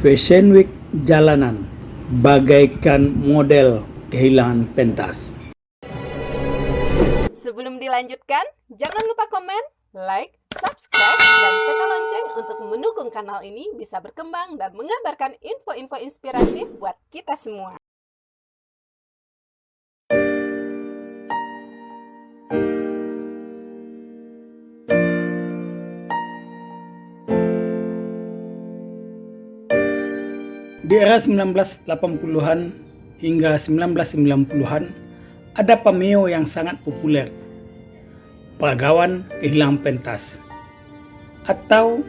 Fashion Week jalanan bagaikan model kehilangan pentas. Sebelum dilanjutkan, jangan lupa komen, like, subscribe, dan tekan lonceng untuk mendukung kanal ini bisa berkembang dan mengabarkan info-info inspiratif buat kita semua. Di era 1980-an hingga 1990-an, ada cameo yang sangat populer, peragawan kehilangan pentas. Atau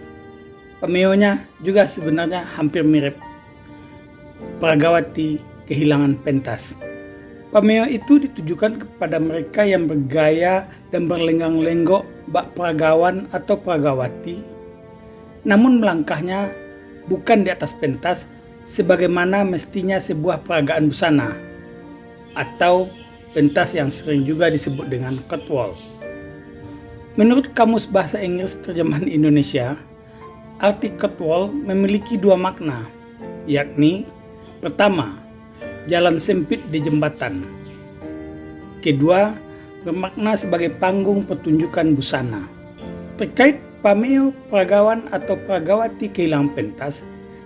cameo-nya juga sebenarnya hampir mirip, peragawati kehilangan pentas. Cameo itu ditujukan kepada mereka yang bergaya dan berlenggak-lenggok bak peragawan atau peragawati, namun melangkahnya bukan di atas pentas, sebagaimana mestinya sebuah peragaan busana atau pentas yang sering juga disebut dengan catwalk. Menurut Kamus Bahasa Inggris Terjemahan Indonesia, arti catwalk memiliki dua makna, yakni pertama, jalan sempit di jembatan. Kedua, bermakna sebagai panggung pertunjukan busana. Terkait cameo peragawan atau peragawati kehilangan pentas,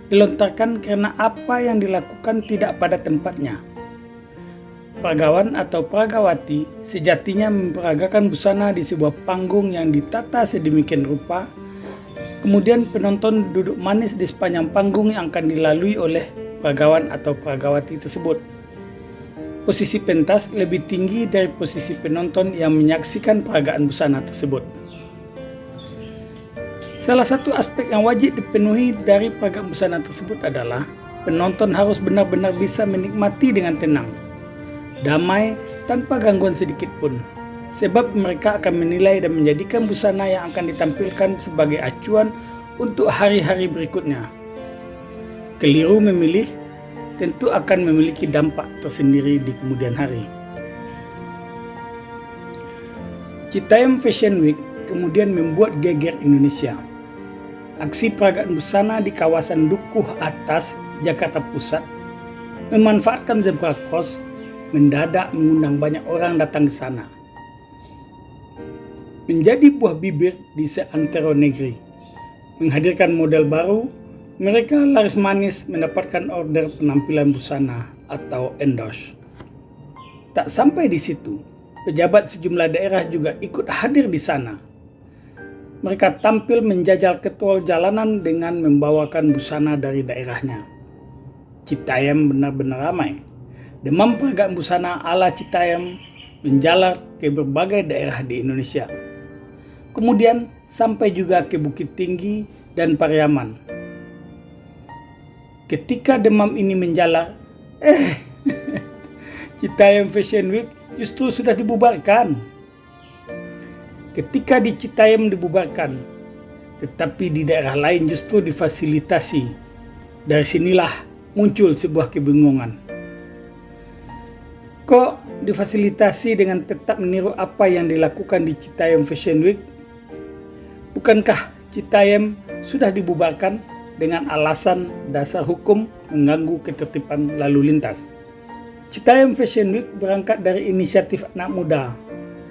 dilontarkan karena apa yang dilakukan tidak pada tempatnya. Peragawan atau peragawati sejatinya memperagakan busana di sebuah panggung yang ditata sedemikian rupa, kemudian penonton duduk manis di sepanjang panggung yang akan dilalui oleh peragawan atau peragawati tersebut. Posisi pentas lebih tinggi dari posisi penonton yang menyaksikan peragaan busana tersebut. Salah satu aspek yang wajib dipenuhi dari peragaan busana tersebut adalah penonton harus benar-benar bisa menikmati dengan tenang, damai, tanpa gangguan sedikit pun, sebab mereka akan menilai dan menjadikan busana yang akan ditampilkan sebagai acuan untuk hari-hari berikutnya. Keliru memilih tentu akan memiliki dampak tersendiri di kemudian hari. Citayam Fashion Week kemudian membuat geger Indonesia. Aksi peragaan busana di kawasan Dukuh Atas, Jakarta Pusat, memanfaatkan zebra cross, mendadak mengundang banyak orang datang ke sana. Menjadi buah bibir di seantero negeri. Menghadirkan model baru, mereka laris manis mendapatkan order penampilan busana atau endorse. Tak sampai di situ, pejabat sejumlah daerah juga ikut hadir di sana. Mereka tampil menjajal ketwal jalanan dengan membawakan busana dari daerahnya. Citayam benar-benar ramai. Demam peragaan busana ala Citayam menjalar ke berbagai daerah di Indonesia. Kemudian sampai juga ke Bukit Tinggi dan Pariaman. Ketika demam ini menjalar, Citayam Fashion Week justru sudah dibubarkan. Ketika di Citayam dibubarkan, tetapi di daerah lain justru difasilitasi. Dari sinilah muncul sebuah kebingungan. Kok difasilitasi dengan tetap meniru apa yang dilakukan di Citayam Fashion Week? Bukankah Citayam sudah dibubarkan dengan alasan dasar hukum mengganggu ketertiban lalu lintas? Citayam Fashion Week berangkat dari inisiatif anak muda.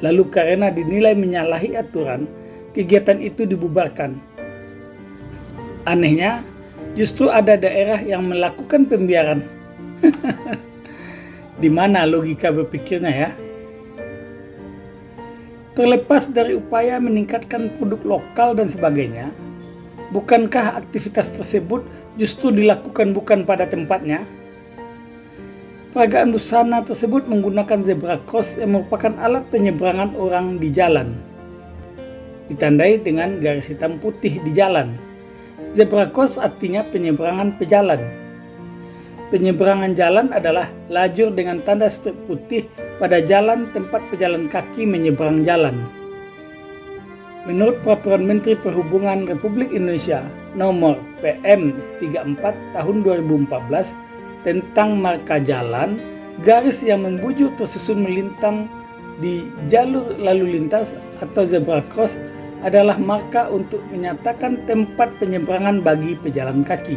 Lalu karena dinilai menyalahi aturan, kegiatan itu dibubarkan. Anehnya, justru ada daerah yang melakukan pembiaran. Di mana logika berpikirnya ya? Terlepas dari upaya meningkatkan produk lokal dan sebagainya, bukankah aktivitas tersebut justru dilakukan bukan pada tempatnya? Peragaan busana tersebut menggunakan zebra cross yang merupakan alat penyeberangan orang di jalan. Ditandai dengan garis hitam putih di jalan. Zebra cross artinya penyeberangan pejalan. Penyeberangan jalan adalah lajur dengan tanda strip putih pada jalan tempat pejalan kaki menyeberang jalan. Menurut Peraturan Menteri Perhubungan Republik Indonesia Nomor PM 34 Tahun 2014 tentang marka jalan, garis yang membujur tersusun melintang di jalur lalu lintas atau zebra cross adalah marka untuk menyatakan tempat penyeberangan bagi pejalan kaki.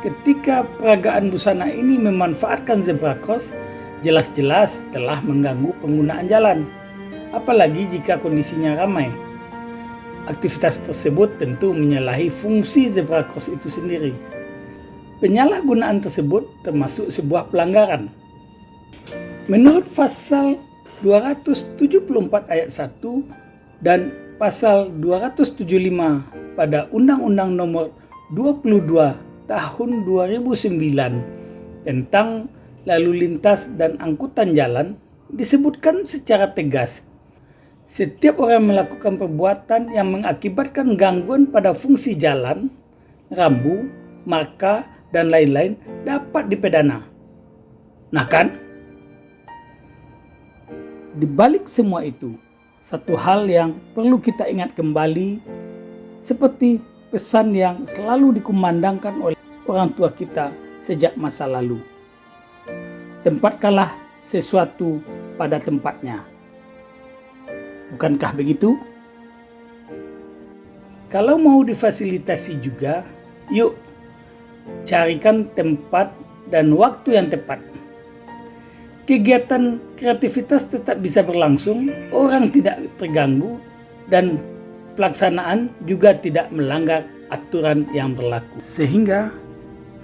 ketika peragaan busana ini memanfaatkan zebra cross, jelas-jelas telah mengganggu penggunaan jalan, apalagi jika kondisinya ramai. Aktivitas tersebut tentu menyalahi fungsi zebra cross itu sendiri. Penyalahgunaan tersebut termasuk sebuah pelanggaran. Menurut pasal 274 ayat 1 dan pasal 275 pada Undang-Undang Nomor 22 Tahun 2009 tentang lalu lintas dan angkutan jalan, disebutkan secara tegas, setiap orang melakukan perbuatan yang mengakibatkan gangguan pada fungsi jalan, rambu, marka, dan lain-lain dapat dipidana. Nah kan? Di balik semua itu, satu hal yang perlu kita ingat kembali, seperti pesan yang selalu dikumandangkan oleh orang tua kita sejak masa lalu. Tempatkanlah sesuatu pada tempatnya. Bukankah begitu? Kalau mau difasilitasi juga, yuk carikan tempat dan waktu yang tepat. Kegiatan kreativitas tetap bisa berlangsung, orang tidak terganggu, dan pelaksanaan juga tidak melanggar aturan yang berlaku. Sehingga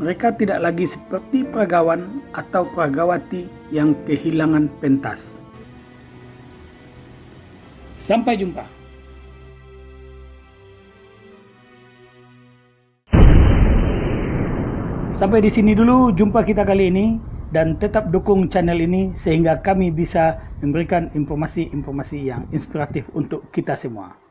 mereka tidak lagi seperti peragawan atau peragawati yang kehilangan pentas. Sampai jumpa. Sampai di sini dulu jumpa kita kali ini, dan tetap dukung channel ini sehingga kami bisa memberikan informasi-informasi yang inspiratif untuk kita semua.